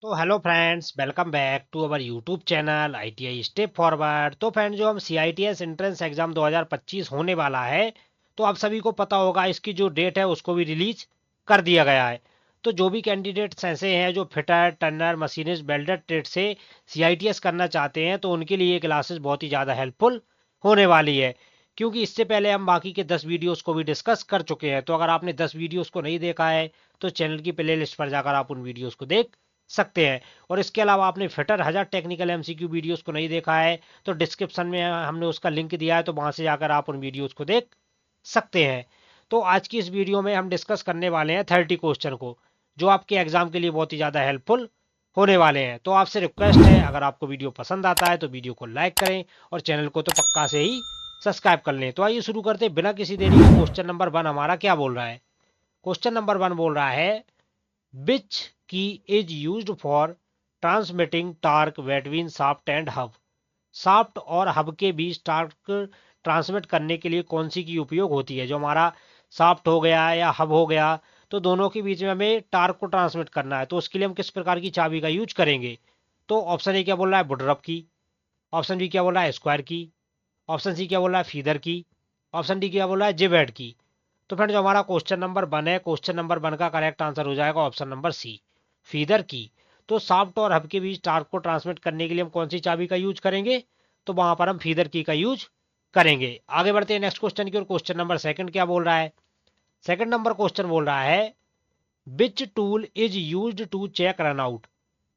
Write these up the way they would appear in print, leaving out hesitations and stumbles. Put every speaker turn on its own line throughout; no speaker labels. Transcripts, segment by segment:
तो hello friends, welcome back to our YouTube channel ITI step forward. तो friends, जो हम सीआईटीएस एंट्रेंस एग्जाम 2025 होने वाला है, तो आप सभी को पता होगा इसकी जो डेट है उसको भी रिलीज कर दिया गया है। तो जो भी कैंडिडेट्स ऐसे हैं जो fitter, Turner, machinist, welder trade से सीआईटीएस करना चाहते हैं, तो उनके लिए ये क्लासेस बहुत ही ज़्यादा हेल्पफुल होने वाली है। क्योंकि इससे पहले हम बाकी के 10 वीडियोस को भी डिस्कस कर चुके हैं। तो अगर आपने 10 वीडियोस को नहीं देखा है तो चैनल की प्ले लिस्ट पर जाकर आप उन वीडियोस को देख सकते हैं। और इसके अलावा आपने फिटर 1000 टेक्निकल एमसीक्यू वीडियोस को नहीं देखा है तो डिस्क्रिप्शन में हमने उसका लिंक दिया है, तो वहां से जाकर आप उन वीडियोस को देख सकते हैं। तो आज की इस वीडियो में हम डिस्कस करने वाले हैं 30 क्वेश्चन को, जो आपके एग्जाम के लिए बहुत ही ज़्यादा हेल्पफुल होने वाले हैं। तो आपसे रिक्वेस्ट है, अगर आपको वीडियो पसंद आता है तो वीडियो को लाइक करें और चैनल को तो पक्का से ही सब्सक्राइब कर लें। तो आइए शुरू करते हैं बिना किसी देरी के। क्वेश्चन नंबर 1 हमारा क्या बोल रहा है? क्वेश्चन नंबर 1 बोल रहा है, which key is used for transmitting torque between shaft and hub? Shaft और हब के बीच टार्क ट्रांसमिट करने के लिए कौन सी की उपयोग होती है? जो हमारा शाफ्ट हो गया या हब हो गया, तो दोनों के बीच में हमें टार्क को ट्रांसमिट करना है, तो उसके लिए हम किस प्रकार की चाबी का यूज करेंगे? तो ऑप्शन ए क्या बोल रहा है? वुडरफ की। ऑप्शन बी क्या बोल रहा है? स्क्वायर की। ऑप्शन सी क्या बोल रहा है? फीदर की। ऑप्शन डी क्या बोल रहा है? जिबेट की। तो फ्रेंड, जो हमारा क्वेश्चन नंबर 1 है, क्वेश्चन नंबर 1 का करेक्ट आंसर हो जाएगा ऑप्शन नंबर सी, फीदर की। तो शाफ्ट और हब के बीच टार्क को ट्रांसमिट करने के लिए हम कौन सी चाबी का यूज करेंगे? तो वहां पर हम फीदर की का यूज करेंगे। आगे बढ़ते हैं नेक्स्ट क्वेश्चन की ओर। क्वेश्चन नंबर 2 क्या बोल रहा है? सेकंड नंबर क्वेश्चन बोल रहा है, which tool is used to check runout?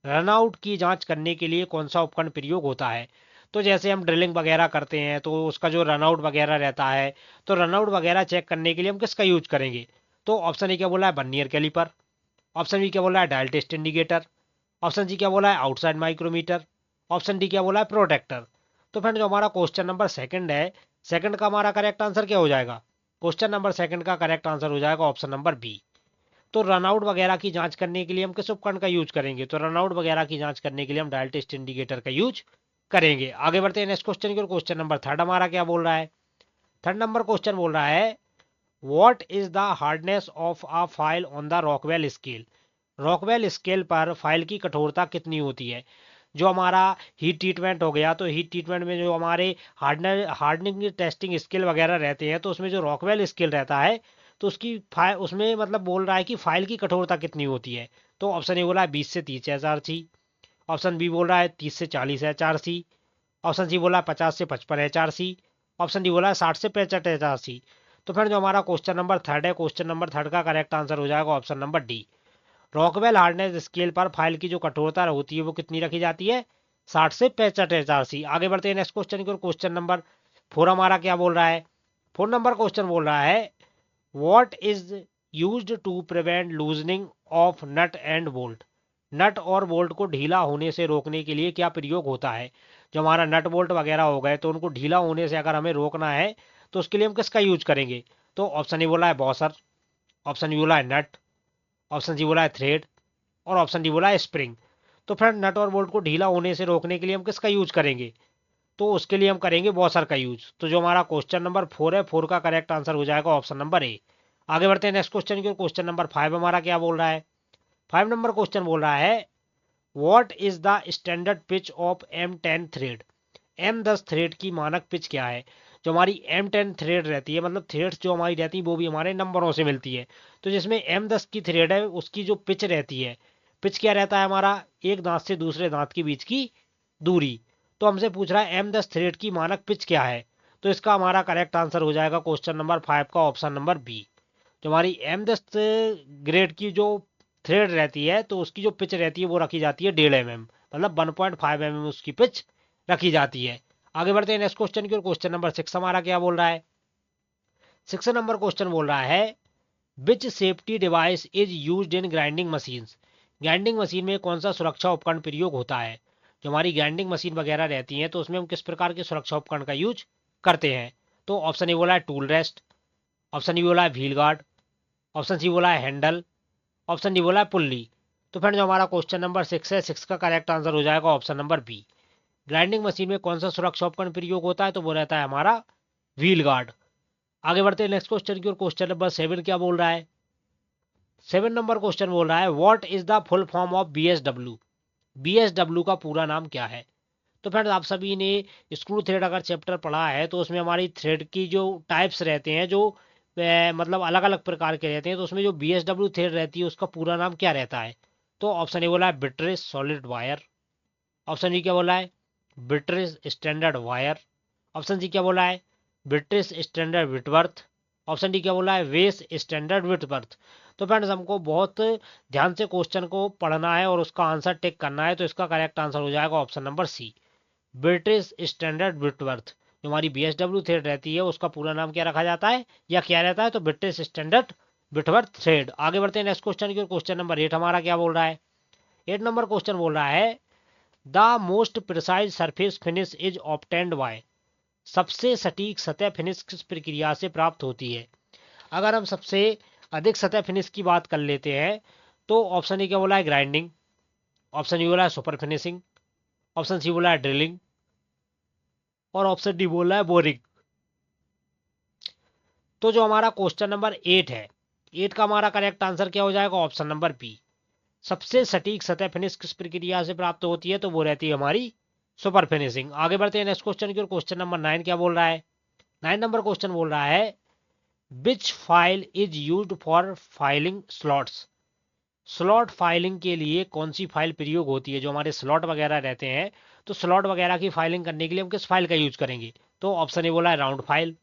Runout की जांच करने के लिए कौन सा उपकरण प्रयोग होता है? तो जैसे हम ड्रिलिंग वगैरह करते हैं तो उसका जो रनआउट वगैरह रहता है, तो रनआउट वगैरह चेक करने के लिए हम किसका यूज करेंगे? तो ऑप्शन ए क्या बोला है? Vernier caliper. ऑप्शन बी क्या बोला है? Dial test indicator. Option C क्या बोला है? Outside micrometer. ऑप्शन डी क्या बोला है? प्रोटेक्टर। तो फ्रेंड, जो हमारा क्वेश्चन नंबर 2 है, सेकंड का हमारा करेक्ट आंसर क्या हो जाएगा? क्वेश्चन नंबर 2 का करेक्ट आंसर हो जाएगा ऑप्शन नंबर बी। तो रनआउट वगैरह की जांच करने के लिए हम किस उपकरण का यूज करेंगे? तो रनआउट वगैरह की जांच करने के लिए हम डायल टेस्ट इंडिकेटर का यूज करेंगे। आगे बढ़ते हैं नेक्स्ट क्वेश्चन की ओर। क्वेश्चन नंबर 3 हमारा क्या बोल रहा है? थर्ड नंबर क्वेश्चन बोल रहा है, what is the hardness of a file on the Rockwell scale? Rockwell scale पर फाइल की कठोरता कितनी होती है? जो हमारा हीट ट्रीटमेंट हो गया, तो हीट ट्रीटमेंट में जो हमारे हार्डनिंग टेस्टिंग स्केल वगैरह रहते हैं, तो उसमें जो रॉकवेल स्केल रहता है, तो उसकी फाइल उसमें मतलब बोल रहा है कि फाइल की कठोरता कितनी होती है? तो ऑप्शन ए बोला है 20 से 30 H R C. Option B बोल रहा है 30 से 40 H R C. Option C बोला है 50 से 55 H R C. Option D बोला है 60 से 65 एच आर सी। तो फिर जो हमारा क्वेश्चन नंबर 3 है, क्वेश्चन नंबर 3 का करेक्ट आंसर हो जाएगा option number D. Rockwell hardness scale पर फाइल की जो कठोरता होती है वो कितनी रखी जाती है? 60 से 65 एच आर सी। आगे बढ़ते हैं नेक्स्ट क्वेश्चन की ओर। क्वेश्चन नंबर 4 हमारा क्या बोल रहा है? 4 नंबर क्वेश्चन बोल रहा है, what is used to prevent loosening of nut and bolt? Nut और बोल्ट को ढीला होने से रोकने के लिए क्या प्रयोग होता है? जो हमारा नट बोल्ट वगैरह हो गए, तो उनको ढीला होने से अगर हमें रोकना है, तो उसके लिए हम किसका यूज करेंगे? तो ऑप्शन ए बोला है बॉसर। ऑप्शन बी बोला है नट। ऑप्शन सी बोला है थ्रेड। और ऑप्शन डी बोला है स्प्रिंग। तो फ्रेंड, नट और बोल्ट को ढीला होने से रोकने के लिए हम किसका यूज करेंगे? तो उसके लिए हम करेंगे बॉसर का यूज। तो जो हमारा क्वेश्चन नंबर 4 है, 4 का करेक्ट आंसर हो जाएगा ऑप्शन नंबर ए। आगे बढ़ते हैं नेक्स्ट क्वेश्चन की ओर। क्वेश्चन नंबर 5 हमारा क्या बोल रहा है? 5 नंबर क्वेश्चन बोल रहा है, what is the standard pitch of M10 thread? M10 thread की मानक पिच क्या है? जो हमारी M10 थ्रेड रहती है, मतलब थ्रेड्स जो हमारी रहती है वो भी हमारे नंबरों से मिलती है। तो जिसमें M10 की थ्रेड है, उसकी जो पिच रहती है, पिच क्या रहता है हमारा? एक दांत से दूसरे दांत के बीच की दूरी। तो हमसे पूछ रहा है M10 थ्रेड की मानक पिच क्या है? तो इसका हमारा करेक्ट आंसर हो जाएगा क्वेश्चन नंबर 5 का ऑप्शन नंबर बी। जो हमारी M10 ग्रेड की जो थ्रेड रहती है, तो उसकी जो पिच रहती है वो रखी जाती है 1.5 mm, मतलब 1.5 mm उसकी पिच रखी जाती है। आगे बढ़ते हैं नेक्स्ट क्वेश्चन की ओर। क्वेश्चन नंबर 6 हमारा क्या बोल रहा है? 6 नंबर क्वेश्चन बोल रहा है, which safety device is used in grinding machines? Grinding machine में कौन सा सुरक्षा उपकरण प्रयोग होता है? जो हमारी ग्राइंडिंग मशीन वगैरह रहती हैं, तो उसमें हम किस प्रकार के सुरक्षा उपकरण का यूज करते हैं? तो ऑप्शन ए बोला है टूल रेस्ट। ऑप्शन बी बोला है व्हील गार्ड। ऑप्शन सी बोला है हैंडल। ऑप्शन डी बोला है पुल्ली। तो फ्रेंड, जो हमारा क्वेश्चन नंबर 6 है, 6 का करेक्ट आंसर हो जाएगा option number B. Grinding machine में कौन सा सुरक्षा उपकरण प्रयोग होता है? तो वो रहता है हमारा व्हील गार्ड। आगे बढ़ते हैं नेक्स्ट क्वेश्चन की ओर। क्वेश्चन नंबर 7 क्या बोल रहा है? 7 नंबर क्वेश्चन बोल रहा है, what is the full form of BSW? BSW का पूरा नाम क्या है? तो फ्रेंड्स आप सभी ने स्क्रू थ्रेड अगर चैप्टर पढ़ा है तो उसमें हमारी थ्रेड की जो टाइप्स रहते हैं, जो मतलब अलग अलग प्रकार के रहते हैं, तो उसमें जो BSW थ्रेड रहती है उसका पूरा नाम क्या रहता है? तो ऑप्शन ए बोला है बिट्रेस सॉलिड वायर, ऑप्शन बी क्या बोला है बिट्रेस स्टैंडर्ड वायर, ऑप्शन सी क्या बोला है बिट्रेस स्टैंडर्ड विटवर्थ, ऑप्शन डी क्या बोला है वेस स्टैंडर्ड विटवर्थ। तो फ्रेंड्स हमको बहुत ध्यान से क्वेश्चन को पढ़ना है और उसका आंसर टिक करना है, तो इसका करेक्ट आंसर हो जाएगा option number C, British standard Whitworth. जो हमारी BSW थ्रेड रहती है उसका पूरा नाम क्या रखा जाता है या क्या रहता है? तो ब्रिटिश स्टैंडर्ड विटवर्थ थ्रेड। आगे बढ़ते हैं नेक्स्ट क्वेश्चन की। क्वेश्चन नंबर 8 हमारा क्या बोल रहा है? 8 नंबर क्वेश्चन बोल रहा है the most precise surface finish is obtained by. सबसे सटीक सतह फिनिश किस प्रक्रिया से प्राप्त होती है? अगर हम सबसे अधिक सतह फिनिश की बात कर लेते हैं तो ऑप्शन ए क्या बोला है ग्राइंडिंग, ऑप्शन बी बोला है सुपर फिनिशिंग, ऑप्शन सी बोला है ड्रिलिंग और ऑप्शन डी बोला है बोरिंग। तो जो हमारा क्वेश्चन नंबर 8 है, 8 का हमारा करेक्ट आंसर क्या हो जाएगा? ऑप्शन नंबर बी, सबसे सटीक सतह फिनिश किस प्रक्रिया से प्राप्त होती है? तो वो रहती है हमारी सुपर फिनिशिंग। आगे बढ़ते हैं नेक्स्ट क्वेश्चन की ओर। क्वेश्चन नंबर 9 क्या बोल रहा है? 9 नंबर क्वेश्चन बोल रहा है which file is used for filing slots. Slot filing के लिए कौन सी फाइल प्रयोग होती है? जो हमारे स्लॉट वगैरह रहते हैं, तो स्लॉट वगैरह की फाइलिंग करने के लिए हम किस फाइल का यूज करेंगे? तो ऑप्शन ए बोला है राउंड फाइल,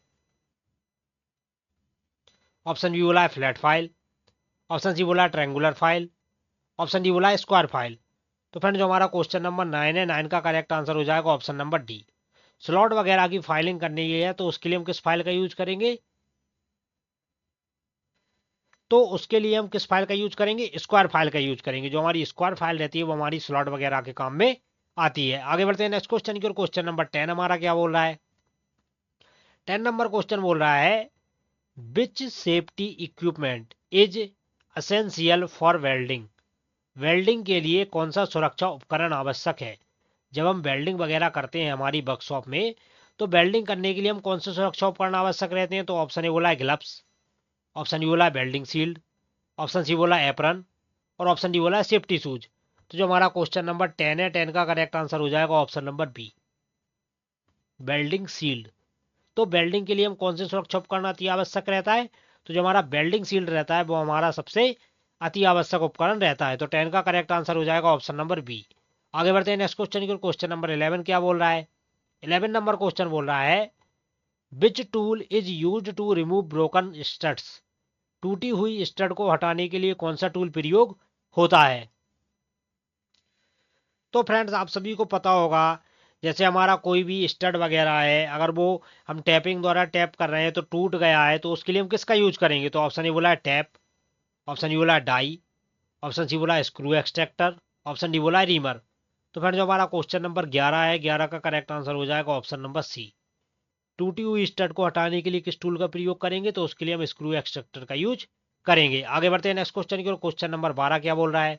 ऑप्शन बी बोला है फ्लैट फाइल, ऑप्शन सी बोला है ट्रायंगुलर फाइल, ऑप्शन डी बोला है स्क्वायर फाइल। तो फ्रेंड जो हमारा क्वेश्चन नंबर 9 है, 9 का करेक्ट आंसर हो जाएगा ऑप्शन नंबर डी। स्लॉट वगैरह की फाइलिंग करनी है तो उसके लिए हम किस फाइल का यूज करेंगे? तो उसके लिए हम किस फाइल का यूज करेंगे? स्क्वायर फाइल का यूज करेंगे। जो हमारी स्क्वायर फाइल रहती है वो हमारी स्लॉट वगैरह के काम में आती है। आगे बढ़ते हैं नेक्स्ट क्वेश्चन की ओर। क्वेश्चन नंबर 10 हमारा क्या बोल रहा है? 10 नंबर क्वेश्चन बोल रहा है which safety equipment is essential for welding. Welding के लिए कौन सा सुरक्षा उपकरण आवश्यक है? जब हम वेल्डिंग वगैरह करते हैं हमारी वर्कशॉप में, तो वेल्डिंग करने के लिए हम कौन से सुरक्षा उपकरण आवश्यक रहते हैं? तो ऑप्शन ए बोला है ग्लव्स, ऑप्शन बी बोला है वेल्डिंग शील्ड, ऑप्शन सी बोला है एप्रन और ऑप्शन डी बोला है सेफ्टी शूज। तो जो हमारा क्वेश्चन नंबर 10 है, 10 का करेक्ट आंसर हो जाएगा option number B, welding shield. तो वेल्डिंग के लिए हम कौन से सुरक्षा उपकरण अति आवश्यक रहता है? तो जो हमारा वेल्डिंग शील्ड रहता है वो हमारा सबसे अति आवश्यक उपकरण रहता है। तो 10 का करेक्ट आंसर हो जाएगा ऑप्शन नंबर बी। आगे बढ़ते हैं नेक्स्ट क्वेश्चन की। क्वेश्चन नंबर 11 क्या बोल रहा है? 11 नंबर क्वेश्चन बोल रहा है which tool is use to remove broken studs. टूटी हुई स्टड को हटाने के लिए कौन सा टूल प्रयोग होता है? तो फ्रेंड्स आप सभी को पता होगा, जैसे हमारा कोई भी स्टड वगैरह है, अगर वो हम टैपिंग द्वारा टैप कर रहे हैं तो टूट गया है, तो उसके लिए हम किसका यूज करेंगे? तो ऑप्शन ए बोला है टैप, ऑप्शन बी बोला है डाई, ऑप्शन सी बोला है स्क्रू एक्सट्रैक्टर, ऑप्शन डी बोला है रीमर। तो फ्रेंड जो हमारा क्वेश्चन नंबर 11 है, 11 का करेक्ट आंसर हो जाएगा ऑप्शन नंबर सी, टूटी हुई स्टड को हटाने के लिए किस टूल का प्रयोग करेंगे? तो उसके लिए हम स्क्रू एक्सट्रैक्टर का यूज करेंगे। आगे बढ़ते हैं नेक्स्ट क्वेश्चन की ओर। क्वेश्चन नंबर 12 क्या बोल रहा है?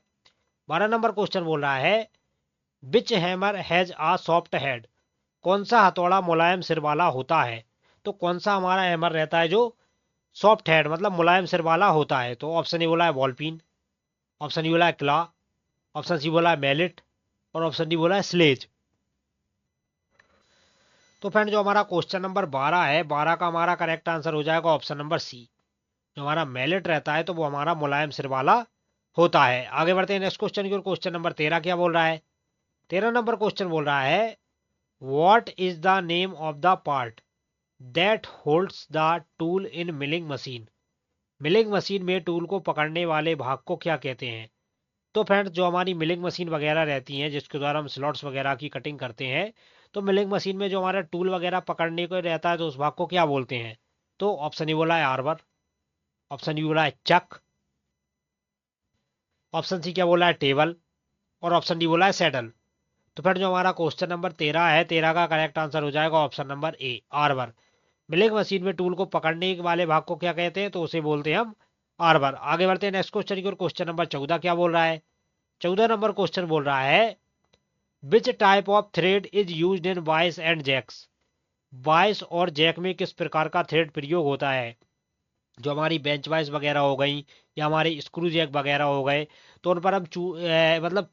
12 नंबर क्वेश्चन बोल रहा है which hammer has a soft head. कौन सा हथौड़ा मुलायम सिर वाला होता है? तो कौन सा हमारा हैमर रहता है जो सॉफ्ट हेड मतलब मुलायम सिर वाला होता है? तो ऑप्शन ए बोला है बॉल पिन, ऑप्शन बी बोला है क्ला, ऑप्शन सी बोला है मैलेट और ऑप्शन डी बोला है स्लेज। तो फ्रेंड जो हमारा क्वेश्चन नंबर 12 है, 12 का हमारा करेक्ट आंसर हो जाएगा ऑप्शन नंबर सी, जो हमारा मैलेट रहता है तो वो हमारा मुलायम सिर वाला होता है। आगे बढ़ते हैं नेक्स्ट क्वेश्चन की ओर। क्वेश्चन नंबर 13 क्या बोल रहा है? 13 नंबर क्वेश्चन बोल रहा है what is the name of the part that holds the tool in milling machine. Milling machine में टूल को पकड़ने वाले भाग को क्या कहते हैं? तो फ्रेंड्स जो हमारी मिलिंग मशीन वगैरह रहती हैं जिसके द्वारा हम स्लॉट्स वगैरह की कटिंग करते हैं, तो मिलिंग मशीन में जो हमारा टूल वगैरह पकड़ने को रहता है तो उस भाग को क्या बोलते हैं? तो ऑप्शन ए बोला है आर्बर, ऑप्शन बी बोला है चक, ऑप्शन सी क्या बोला है टेबल और ऑप्शन डी बोला है सैडल। तो फिर जो हमारा क्वेश्चन नंबर 13 है, 13 का करेक्ट आंसर हो जाएगा ऑप्शन नंबर ए आर्बर। मिलिंग मशीन में टूल को पकड़ने वाले भाग को क्या कहते हैं? तो उसे बोलते हैं हम आर्बर। आगे बढ़ते हैं नेक्स्ट क्वेश्चन की ओर। क्वेश्चन नंबर 14 क्या बोल रहा है? 14 नंबर क्वेश्चन बोल रहा है which type of thread is used in vice and jacks. Vice और जैक में किस प्रकार का थ्रेड प्रयोग होता है? जो हमारी बेंच वाइज वगैरह हो गई या हमारे स्क्रू जैक वगैरह हो गए, तो उन पर हम मतलब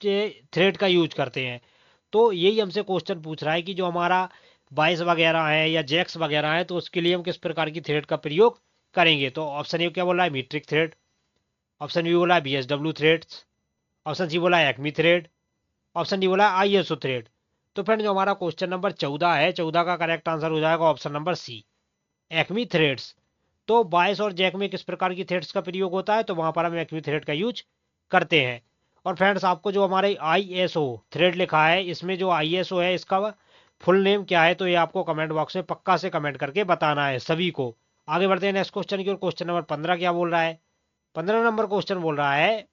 थ्रेड का यूज करते हैं। तो यही हमसे क्वेश्चन पूछ रहा है कि जो हमारा बाइस वगैरह है या जैक्स वगैरह है, तो उसके लिए हम किस प्रकार की थ्रेड का प्रयोग करेंगे। तो ऑप्शन ए क्या बोला है, मीट्रिक थ्रेड। ऑप्शन बी बोला है BSW थ्रेड्स। ऑप्शन सी बोला है एक्मी थ्रेड। ऑप्शन डी बोला है ISO थ्रेड। तो फ्रेंड जो हमारा क्वेश्चन नंबर 14 है, 14 का करेक्ट आंसर हो जाएगा option number C, Acme threads. तो बायस और जैक में किस प्रकार की थ्रेड्स का प्रयोग होता है, तो वहां पर हम एक्मी थ्रेड का यूज करते हैं। और फ्रेंड्स आपको जो हमारे ISO थ्रेड लिखा है, इसमें जो ISO है इसका फुल नेम क्या है, तो ये आपको कमेंट बॉक्स में पक्का से कमेंट करके बताना है सभी को। आगे बढ़ते हैं नेक्स्ट क्वेश्चन की ओर। क्वेश्चन नंबर 15 क्या बोल रहा है, 15 नंबर क्वेश्चन बोल रहा है,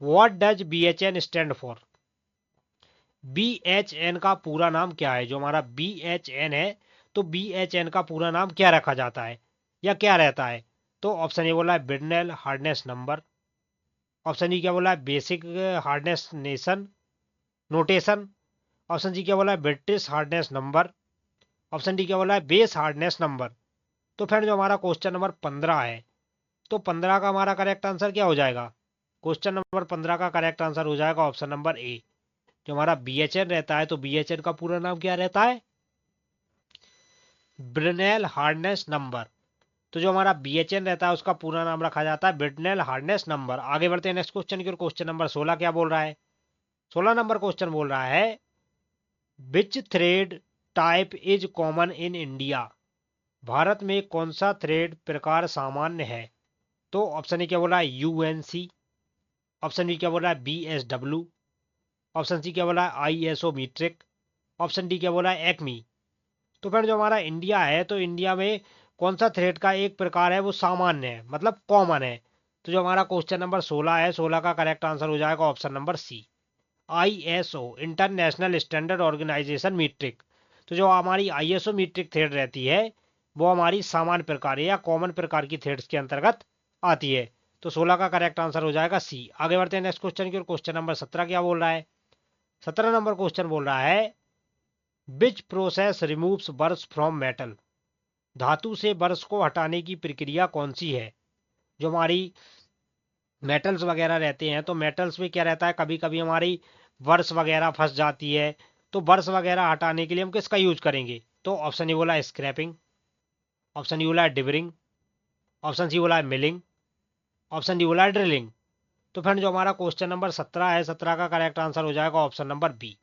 what does BHN stand for. BHN का पूरा नाम क्या है। जो हमारा BHN है, तो BHN का पूरा नाम क्या रखा जाता है या क्या रहता है। तो ऑप्शन ए बोला है Brinell hardness number. Option D क्या बोला है basic hardness nation notation. Option C क्या बोला है British hardness number. Option D क्या बोला है बेस हार्डनेस नंबर। तो फ्रेंड जो हमारा क्वेश्चन नंबर 15 है, तो 15 का हमारा करेक्ट आंसर क्या हो जाएगा। क्वेश्चन नंबर 15 का करेक्ट आंसर हो जाएगा ऑप्शन नंबर ए। जो हमारा BHN रहता है, तो BHN का पूरा नाम क्या रहता है, ब्रिनेल हार्डनेस नंबर। तो जो हमारा BHN रहता है उसका पूरा नाम रखा जाता है ब्रिनेल हार्डनेस नंबर। आगे बढ़ते हैं नेक्स्ट क्वेश्चन की ओर। क्वेश्चन नंबर 16 क्या बोल रहा है, 16 नंबर क्वेश्चन बोल रहा है, which thread type is common in India. Bharat में कौन सा थ्रेड प्रकार सामान्य है। तो ऑप्शन ए क्या बोला है UNC। ऑप्शन बी क्या बोला है BSW। ऑप्शन सी क्या बोला है ISO मीट्रिक। ऑप्शन डी क्या बोला है एक्मी। तो फ्रेंड जो हमारा इंडिया है, तो इंडिया में कौन सा थ्रेड का एक प्रकार है वो सामान्य है, मतलब कॉमन है। तो जो हमारा क्वेश्चन नंबर 16 है, 16 का करेक्ट आंसर हो जाएगा option number C, ISO international standard organisation metric. तो जो हमारी ISO मीट्रिक थ्रेड रहती है, वो हमारी सामान्य प्रकार या कॉमन प्रकार की थ्रेड्स के अंतर्गत आती है। तो 16 का करेक्ट आंसर हो जाएगा सी। आगे बढ़ते हैं नेक्स्ट क्वेश्चन की ओर। क्वेश्चन नंबर 17 क्या बोल रहा है, 17 नंबर क्वेश्चन बोल रहा है, which process removes burrs from metal. धातु से बर्स को हटाने की प्रक्रिया कौन सी है। जो हमारी मेटल्स वगैरह रहते हैं, तो मेटल्स में क्या रहता है, कभी कभी हमारी बर्स वगैरह फंस जाती है। तो बर्स वगैरह हटाने के लिए हम किसका यूज करेंगे। तो ऑप्शन ए बोला है स्क्रैपिंग। ऑप्शन डी बोला है डिबरिंग। ऑप्शन सी बोला है मिलिंग। ऑप्शन डी बोला है ड्रिलिंग। तो फ्रेंड जो हमारा क्वेश्चन नंबर 17 है, 17 का करेक्ट आंसर हो जाएगा ऑप्शन नंबर बी।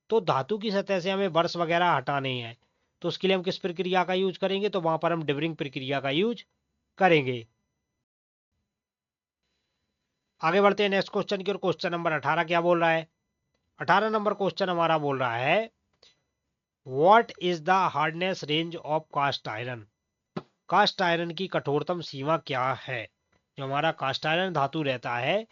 तो धातु की सतह से हमें बर्स वगैरह हटाने हैं, तो उसके लिए हम किस प्रक्रिया का यूज करेंगे, तो वहां पर हम डिबरिंग प्रक्रिया का यूज करेंगे। आगे बढ़ते हैं नेक्स्ट क्वेश्चन की ओर। क्वेश्चन नंबर 18 क्या बोल रहा है, 18 नंबर क्वेश्चन हमारा बोल रहा है, what is the hardness range of cast iron. Cast iron की कठोरतम सीमा क्या है। जो हमारा कास्ट आयरन धातु रहता है,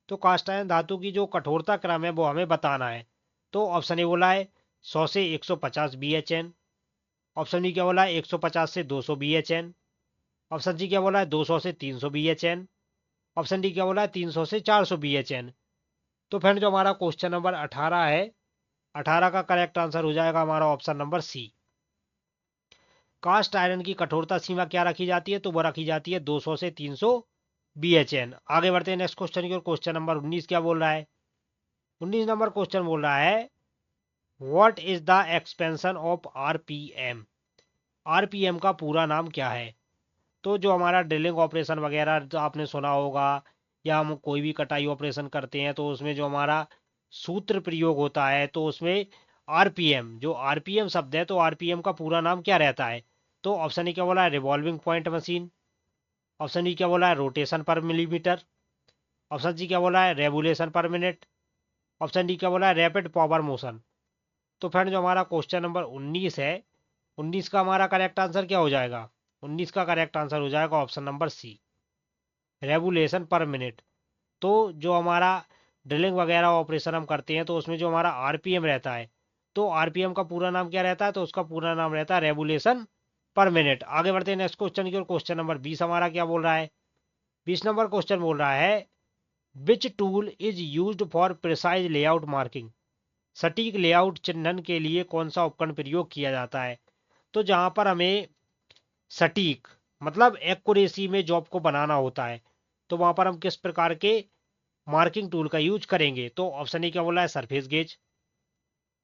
तो कास्ट आयरन धातु की जो कठोरता क्रम है वो हमें बताना है। तो ऑप्शन ए बोला है 100 से 150 BHN। ऑप्शन बी क्या बोला है 150 से 200 BHN। ऑप्शन सी क्या बोला है 200 से 300 BHN। ऑप्शन डी क्या बोला है 300 से 400 BHN। तो फ्रेंड जो हमारा क्वेश्चन नंबर 18 है, 18 का करेक्ट आंसर हो जाएगा हमारा option number C. Cast iron की कठोरता सीमा क्या रखी जाती है, तो वो रखी जाती है 200 से 300 BHN। आगे बढ़ते हैं नेक्स्ट क्वेश्चन की ओर। क्वेश्चन नंबर 19 क्या बोल रहा है, 19 नंबर क्वेश्चन बोल रहा है, what is the expansion of RPM। RPM का पूरा नाम क्या है। तो जो हमारा ड्रिलिंग ऑपरेशन वगैरह जो आपने सुना होगा, या हम कोई भी कटाई ऑपरेशन करते हैं, तो उसमें जो हमारा सूत्र प्रयोग होता है, तो उसमें RPM, जो RPM शब्द है, तो RPM का पूरा नाम क्या रहता है। तो ऑप्शन ए क्या बोला है revolving point machine. Option D क्या बोला है रोटेशन पर मिलीमीटर। ऑप्शन सी क्या बोला है revolution per minute. Option D क्या बोला है रैपिड पावर मोशन। तो फ्रेंड जो हमारा क्वेश्चन नंबर 19 है, 19 का हमारा करेक्ट आंसर क्या हो जाएगा, 19 का करेक्ट आंसर हो जाएगा option number C, revolution per minute. तो जो हमारा ड्रिलिंग वगैरह ऑपरेशन हम करते हैं, तो उसमें जो हमारा RPM रहता है, तो RPM का पूरा नाम क्या रहता है, तो उसका पूरा नाम रहता है रेवोल्यूशन पर मिनट। आगे बढ़ते हैं नेक्स्ट क्वेश्चन की ओर। क्वेश्चन नंबर 20 हमारा क्या बोल रहा है, 20 नंबर क्वेश्चन बोल रहा है, which tool is used for precise layout marking. सटीक लेआउट चिन्हन के लिए कौन सा उपकरण प्रयोग किया जाता है। तो जहां पर हमें सटीक मतलब एक्यूरेसी में जॉब को बनाना होता है। तो वहां पर हम किस प्रकार के मार्किंग टूल का यूज करेंगे? तो ऑप्शन ए क्या बोला है? Surface gauge.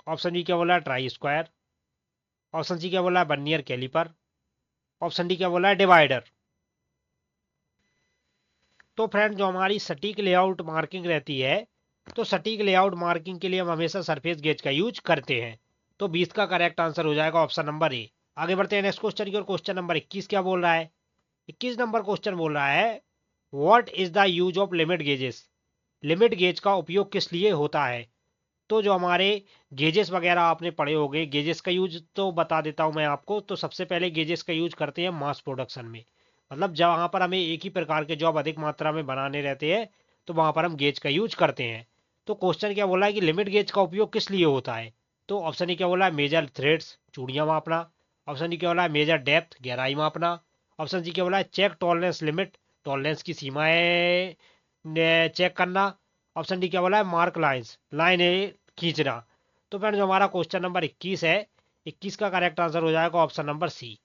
ऑप्शन बी क्या बोला है? Try square. ऑप्शन सी क्या बोला है? Vernier caliper. ऑप्शन डी क्या बोला है? डिवाइडर। तो फ्रेंड, जो हमारी सटीक लेआउट मार्किंग रहती है, तो सटीक लेआउट मार्किंग के लिए हम हमेशा सरफेस गेज का यूज करते हैं। तो 20 का करेक्ट आंसर हो जाएगा ऑप्शन नंबर ए। आगे बढ़ते हैं नेक्स्ट क्वेश्चन की ओर। क्वेश्चन नंबर 21 क्या बोल रहा है? 21 नंबर क्वेश्चन बोल रहा है, what is the use of limit gauges? Limit gauge का उपयोग किस लिए होता है? तो जो हमारे गेजेस वगैरह आपने पढ़े होंगे, गेजेस का यूज तो बता देता हूं मैं आपको। तो सबसे पहले गेजेस का यूज करते हैं मास प्रोडक्शन में, मतलब जहां पर हमें एक ही प्रकार के जॉब अधिक मात्रा में बनाने रहते हैं, तो वहां पर हम गेज का यूज करते हैं। तो क्वेश्चन क्या बोला है कि लिमिट गेज का उपयोग किस लिए होता है? तो ऑप्शन ए क्या बोला है? मेजर थ्रेड्स, चूड़ियां मापना। ऑप्शन डी क्या बोला है? मेजर डेप्थ, गहराई मापना। ऑप्शन सी क्या बोला है? चेक टॉलरेंस लिमिट, टॉलरेंस की सीमाएं चेक करना। ऑप्शन डी क्या बोला है? मार्क लाइंस, लाइन खींचना। तो फ्रेंड, जो हमारा क्वेश्चन नंबर 21 है, 21 का करेक्ट आंसर हो जाएगा option number C,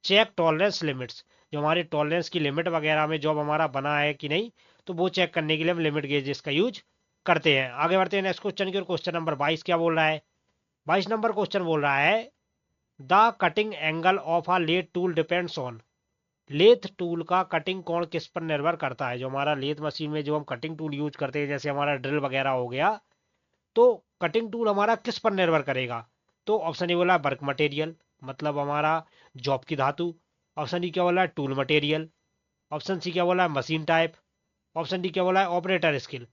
check tolerance limits. जो हमारे टॉलरेंस की लिमिट वगैरह में जॉब हमारा बना है कि नहीं, तो वो चेक करने के लिए हम लिमिट गेजेस का यूज करते हैं। आगे बढ़ते हैं नेक्स्ट क्वेश्चन की ओर। क्वेश्चन नंबर 22 क्या बोल रहा है? 22 नंबर क्वेश्चन बोल रहा है, the cutting angle of a lathe tool depends on. Lathe tool का कटिंग कोण किस पर निर्भर करता है? जो हमारा लेथ मशीन में जो हम कटिंग टूल यूज करते हैं, जैसे हमारा ड्रिल वगैरह हो गया, तो कटिंग टूल हमारा किस पर निर्भर करेगा? तो ऑप्शन ए बोला वर्क मटेरियल, मतलब हमारा जॉब की धातु। ऑप्शन डी क्या बोला है? Tool material. ऑप्शन सी क्या बोला है? Machine type. ऑप्शन डी क्या बोला है? Operator skill.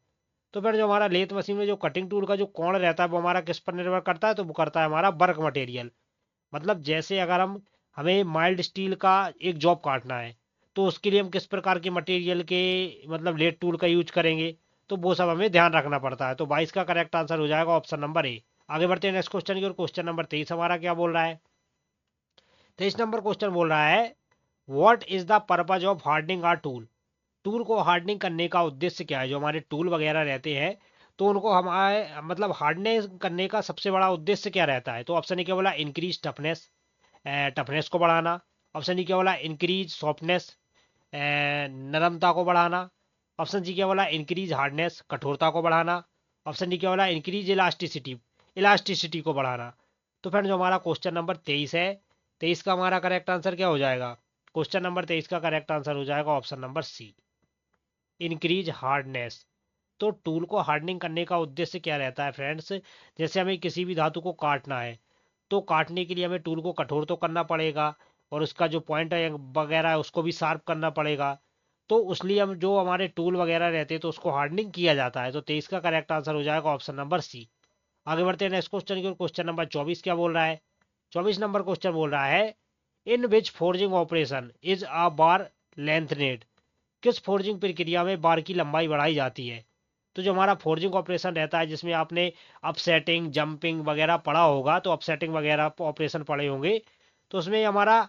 तो फिर जो हमारा लेथ मशीन में जो कटिंग टूल का जो कोण रहता है, वो हमारा किस पर निर्भर करता है? तो वो करता है हमारा वर्क मटेरियल। मतलब जैसे अगर हमें माइल्ड स्टील का एक जॉब काटना है, तो उसके लिए हम किस प्रकार के मटेरियल के, मतलब लेड टूल का यूज करेंगे, तो वो सब हमें ध्यान रखना पड़ता है। तो 22 का करेक्ट आंसर हो जाएगा ऑप्शन नंबर ए। आगे बढ़ते हैं नेक्स्ट क्वेश्चन की ओर। क्वेश्चन नंबर 23 हमारा क्या बोल रहा है? 23 नंबर क्वेश्चन बोल रहा है, what is the purpose of hardening our tool? Tool को हार्डनिंग करने का उद्देश्य क्या है? जो हमारे टूल वगैरह रहते हैं, तो उनको हमारे मतलब हार्डनेस करने का सबसे बड़ा उद्देश्य क्या रहता है? तो ऑप्शन ए क्या बोला? इंक्रीज टफनेस, टफनेस को बढ़ाना। ऑप्शन डी क्या बोला? इंक्रीज सॉफ्टनेस, नरमता को बढ़ाना। ऑप्शन सी क्या बोला? इंक्रीज हार्डनेस, कठोरता को बढ़ाना। ऑप्शन डी क्या बोला? इंक्रीज इलास्टिसिटी, इलास्टिसिटी को बढ़ाना। तो फ्रेंड, जो हमारा क्वेश्चन नंबर 23 है, 23 का हमारा करेक्ट आंसर क्या हो जाएगा? क्वेश्चन नंबर 23 का करेक्ट आंसर हो जाएगा option number C, increase hardness. तो टूल को हार्डनिंग करने का उद्देश्य क्या रहता है फ्रेंड्स? जैसे हमें किसी भी धातु को काटना है, तो काटने के लिए हमें टूल को कठोर तो करना पड़ेगा, और उसका जो पॉइंट है वगैरह है उसको भी शार्प करना पड़ेगा। तो उसलिए हम जो हमारे टूल वगैरह रहते हैं, तो उसको हार्डनिंग किया जाता है। तो 23 का करेक्ट आंसर हो जाएगा ऑप्शन नंबर सी। आगे बढ़ते हैं नेक्स्ट क्वेश्चन की ओर। क्वेश्चन नंबर 24 क्या बोल रहा है? 24 नंबर क्वेश्चन बोल रहा है, इन विच फोर्जिंग ऑपरेशन इज अ बार लेंथनेड? किस फोर्जिंग प्रक्रिया में बार की लंबाई बढ़ाई जाती है? तो जो हमारा फोर्जिंग ऑपरेशन रहता है, जिसमें आपने अपसेटिंग, जंपिंग वगैरह पढ़ा होगा, तो अपसेटिंग वगैरह ऑपरेशन पढ़े होंगे, तो उसमें हमारा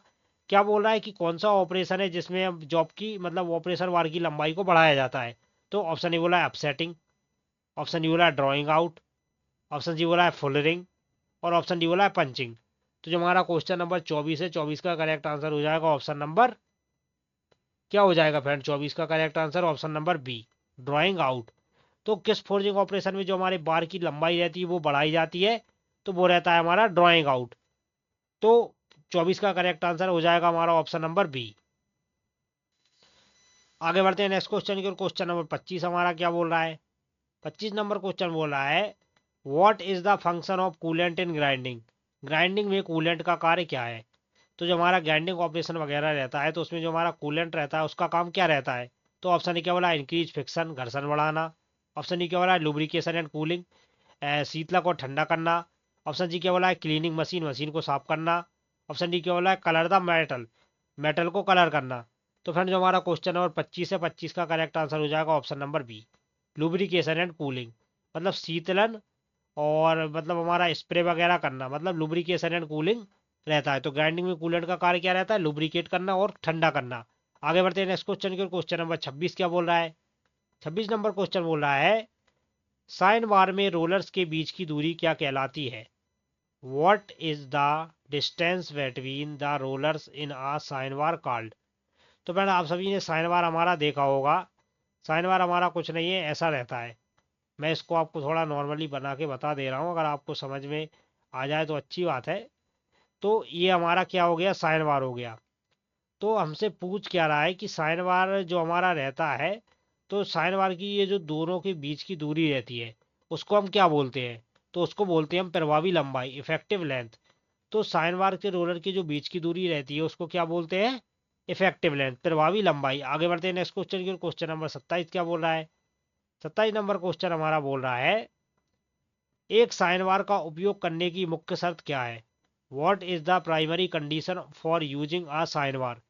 क्या बोल रहा है कि कौन सा ऑपरेशन है जिसमें हम जॉब की, मतलब ऑपरेशन बार की लंबाई को बढ़ाया जाता है? तो ऑप्शन ए बोला है अपसेटिंग। ऑप्शन डी बोला है ड्राइंग आउट। ऑप्शन सी बोला है फुलरिंग। और ऑप्शन डी बोला है पंचिंग। तो जो हमारा क्वेश्चन नंबर 24 है, 24 का करेक्ट आंसर हो जाएगा ऑप्शन नंबर, क्या हो जाएगा फ्रेंड? 24 का correct answer option number B, drawing out. तो किस फोर्जिंग ऑपरेशन में जो हमारे बार की लंबाई रहती है वो बढ़ाई जाती है? तो वो रहता है हमारा ड्राइंग आउट। तो 24 का करेक्ट आंसर हो जाएगा हमारा ऑप्शन नंबर बी। आगे बढ़ते हैं नेक्स्ट क्वेश्चन की ओर। क्वेश्चन नंबर 25 हमारा क्या बोल रहा है? 25 नंबर क्वेश्चन बोल रहा है, what is the function of coolant in grinding? Grinding में कूलेंट का कार्य क्या है? तो जो हमारा ग्राइंडिंग ऑपरेशन वगैरह रहता है, तो उसमें जो हमारा कूलेंट रहता है उसका काम क्या रहता है? तो ऑप्शन ए क्या बोला? इंक्रीज फ्रिक्शन, घर्षण बढ़ाना। ऑप्शन डी क्या बोला? लुब्रिकेशन एंड कूलिंग, शीतलक और ठंडा करना। ऑप्शन जी क्या बोला है? क्लीनिंग मशीन, मशीन को साफ करना। ऑप्शन डी क्या बोला है? कलर द मेटल, मेटल को कलर करना। तो फ्रेंड, जो हमारा क्वेश्चन नंबर 25 है, 25 का करेक्ट आंसर हो जाएगा option number B, lubrication and cooling, मतलब शीतलन और मतलब हमारा स्प्रे वगैरह करना, मतलब लुब्रिकेशन एंड कूलिंग रहता है। तो ग्राइंडिंग में कूलेंट का कार्य क्या रहता है? लुब्रिकेट करना और ठंडा करना। आगे बढ़ते हैं नेक्स्ट क्वेश्चन की ओर। क्वेश्चन नंबर 26 क्या बोल रहा है? 26 नंबर क्वेश्चन बोल रहा है, साइन बार में रोलर्स के बीच की दूरी क्या कहलाती है? What is the distance between the rollers in a sine bar called? तो फ्रेंड आप सभी ने साइन बार हमारा देखा होगा। साइन बार हमारा कुछ नहीं है, ऐसा रहता है। मैं इसको आपको थोड़ा नॉर्मली बना के बता दे रहा हूँ, अगर आपको समझ में आ जाए तो अच्छी बात है। तो ये हमारा क्या हो गया, साइन बार हो गया। तो हमसे पूछ क्या रहा है कि साइन बार जो हमारा रहता है, तो साइन बार की ये जो दोनों के बीच की दूरी रहती है उसको हम क्या बोलते हैं, तो उसको बोलते हैं हम प्रभावी लंबाई, इफेक्टिव लेंथ। तो साइन बार के रोलर की जो बीच की दूरी रहती है उसको क्या बोलते हैं, इफेक्टिव लेंथ, प्रभावी लंबाई। आगे बढ़ते हैं नेक्स्ट क्वेश्चन की। क्वेश्चन नंबर 27 क्या बोल रहा है, 27 नंबर क्वेश्चन हमारा बोल रहा है, एक साइन बार का उपयोग करने की मुख्य शर्त क्या है। What is the primary condition for using a sine bar.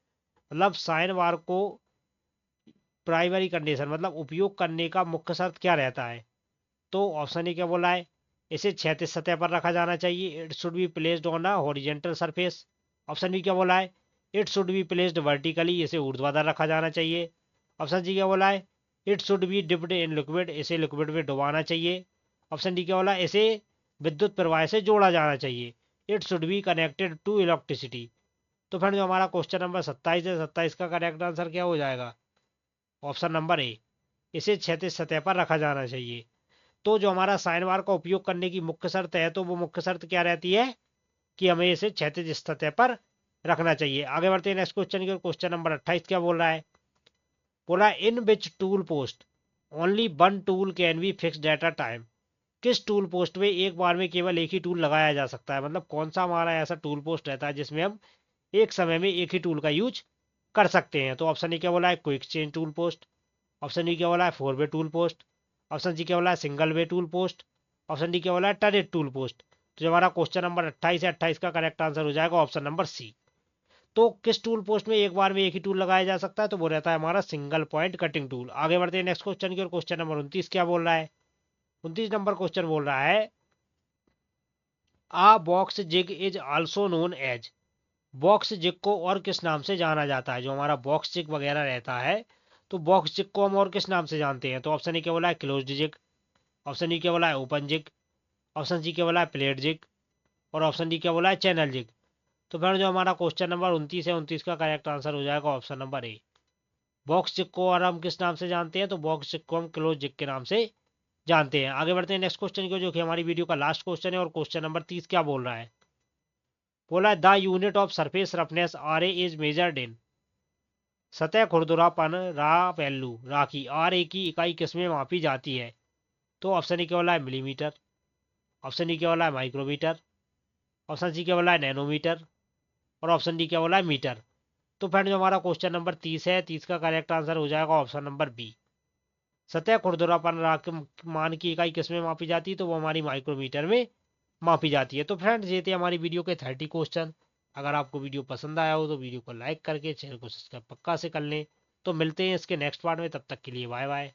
मतलब साइन बार को प्राइमरी कंडीशन मतलब उपयोग करने का मुख्य शर्त क्या रहता है। तो ऑप्शन ए क्या बोला है, इसे क्षैतिज सतह पर रखा जाना चाहिए, it should be placed on a horizontal surface. Option B क्या बोला है, it should be placed vertically, इसे ऊर्ध्वाधर रखा जाना चाहिए। ऑप्शन सी क्या बोला है, it should B dipped in liquid, इसे लिक्विड में डुबाना चाहिए। ऑप्शन डी क्या बोला है, इसे विद्युत प्रवाह से जोड़ा जाना चाहिए, it should be connected to electricity. तो फ्रेंड जो हमारा क्वेश्चन नंबर 27 है, 27 का करेक्ट आंसर क्या हो जाएगा, ऑप्शन नंबर ए, इसे क्षैतिज सतह पर रखा जाना चाहिए। तो जो हमारा साइन बार का उपयोग करने की मुख्य शर्त है, तो वो मुख्य शर्त क्या रहती है कि हमें इसे क्षैतिज सतह पर रखना चाहिए। आगे बढ़ते हैं नेक्स्ट क्वेश्चन की। क्वेश्चन नंबर 28 क्या बोल रहा है, बोला in which tool post only one tool can be fixed at a time. किस टूल पोस्ट में एक बार में केवल एक ही टूल लगाया जा सकता है। मतलब कौन सा हमारा ऐसा टूल पोस्ट रहता है जिसमें हम एक समय में एक ही टूल का यूज कर सकते हैं। तो ऑप्शन ए क्या बोला है, quick change tool post. Option D क्या बोला है, 4 वे टूल पोस्ट। ऑप्शन सी क्या बोला है, single way tool post. Option D क्या बोला है, टर्रेट टूल पोस्ट। तो जो हमारा क्वेश्चन नंबर 28 है, 28 का करेक्ट आंसर हो जाएगा ऑप्शन नंबर सी। तो किस टूल पोस्ट में एक बार में एक ही टूल लगाया जा सकता है, तो वो रहता है हमारा सिंगल पॉइंट कटिंग टूल। आगे बढ़ते हैं नेक्स्ट क्वेश्चन की ओर। क्वेश्चन नंबर 29 क्या बोल रहा है, 29 नंबर क्वेश्चन बोल रहा है, a box jig is also known as. Box jig को और किस नाम से जाना जाता है। जो हमारा बॉक्स जिग वगैरह रहता है, तो बॉक्स जिग को हम और किस नाम से जानते हैं। तो ऑप्शन ए क्या बोला है, क्लोज्ड जिग। ऑप्शन डी क्या बोला है, ओपन जिग। ऑप्शन सी क्या बोला है, प्लेट जिग। और ऑप्शन डी क्या बोला है, चैनल जिग। तो फिर जो हमारा क्वेश्चन नंबर 29 है, 29 का करेक्ट आंसर हो जाएगा option number A. Box jig को और हम किस नाम से जानते हैं, तो बॉक्स जिग को हम क्लोज जिग के नाम से जानते हैं। आगे बढ़ते हैं नेक्स्ट क्वेश्चन को, जो कि हमारी वीडियो का लास्ट क्वेश्चन है। और क्वेश्चन नंबर 30 क्या बोल रहा है, बोला है the unit of surface roughness R A is measured in. सतह खुरदरापन रा वैल्यू रा की आर ए की इकाई किसमें मापी जाती है। तो ऑप्शन ए क्या बोला है, मिलीमीटर। ऑप्शन डी क्या बोला है, माइक्रोमीटर। ऑप्शन सी क्या बोला है, नैनोमीटर। और ऑप्शन डी क्या बोला है, मीटर। तो फ्रेंड जो हमारा क्वेश्चन नंबर 30 है, 30 का करेक्ट आंसर हो जाएगा ऑप्शन नंबर बी। सतह खुरदरापन रा के मान की इकाई किसमें मापी जाती है, तो वो हमारी माइक्रोमीटर में मापी जाती है। तो फ्रेंड्स ये थे हमारी वीडियो के 30 क्वेश्चन। अगर आपको वीडियो पसंद आया हो तो वीडियो को लाइक करके चैनल को सब्सक्राइब पक्का से कर लें। तो मिलते हैं इसके नेक्स्ट पार्ट में, तब तक के लिए बाय बाय।